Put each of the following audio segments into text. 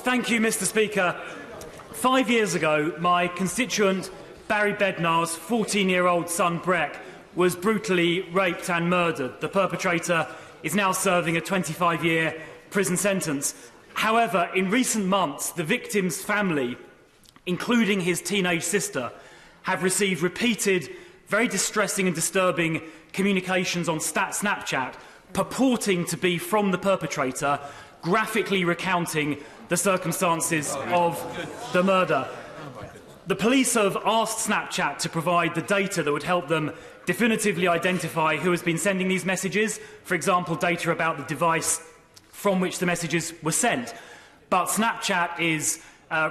Thank you, Mr. Speaker. 5 years ago, my constituent Barry Bednar's 14-year-old son Breck was brutally raped and murdered. The perpetrator is now serving a 25-year prison sentence. However, in recent months, the victim's family, including his teenage sister, have received repeated, very distressing and disturbing communications on Snapchat purporting to be from the perpetrator, graphically recounting the circumstances of the murder. The police have asked Snapchat to provide the data that would help them definitively identify who has been sending these messages, for example, data about the device from which the messages were sent. But Snapchat is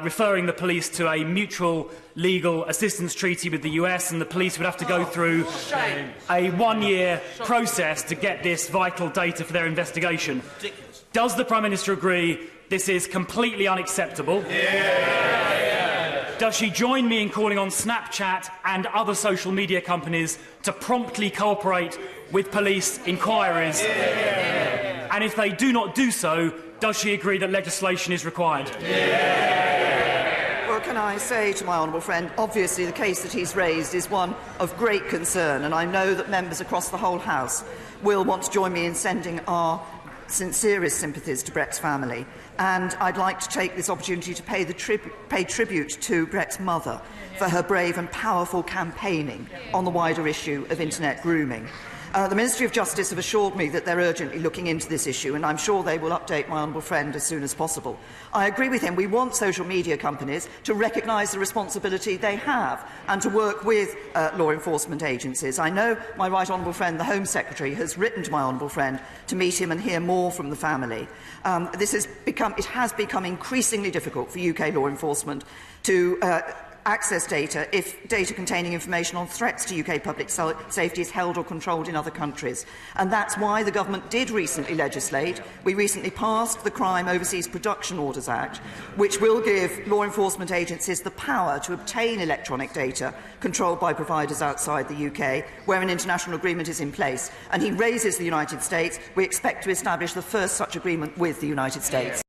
referring the police to a mutual legal assistance treaty with the US, and the police would have to go through a one-year process to get this vital data for their investigation. Does the Prime Minister agree this is completely unacceptable? Does she join me in calling on Snapchat and other social media companies to promptly cooperate with police inquiries? And if they do not do so, does she agree that legislation is required? Well, can I say to my honourable friend, obviously the case that he's raised is one of great concern, and I know that members across the whole House will want to join me in sending our sincerest sympathies to Breck's family. And I'd like to take this opportunity to pay tribute to Breck's mother for her brave and powerful campaigning on the wider issue of internet grooming. The Ministry of Justice have assured me that they're urgently looking into this issue, and I'm sure they will update my honourable friend as soon as possible. I agree with him. We want social media companies to recognise the responsibility they have and to work with law enforcement agencies. I know my right honourable friend, the Home Secretary, has written to my honourable friend to meet him and hear more from the family. It has become increasingly difficult for UK law enforcement to access data if data containing information on threats to UK public safety is held or controlled in other countries. And that's why the government did recently legislate. We recently passed the Crime Overseas Production Orders Act, which will give law enforcement agencies the power to obtain electronic data controlled by providers outside the UK, where an international agreement is in place. And he raises the United States. We expect to establish the first such agreement with the United States.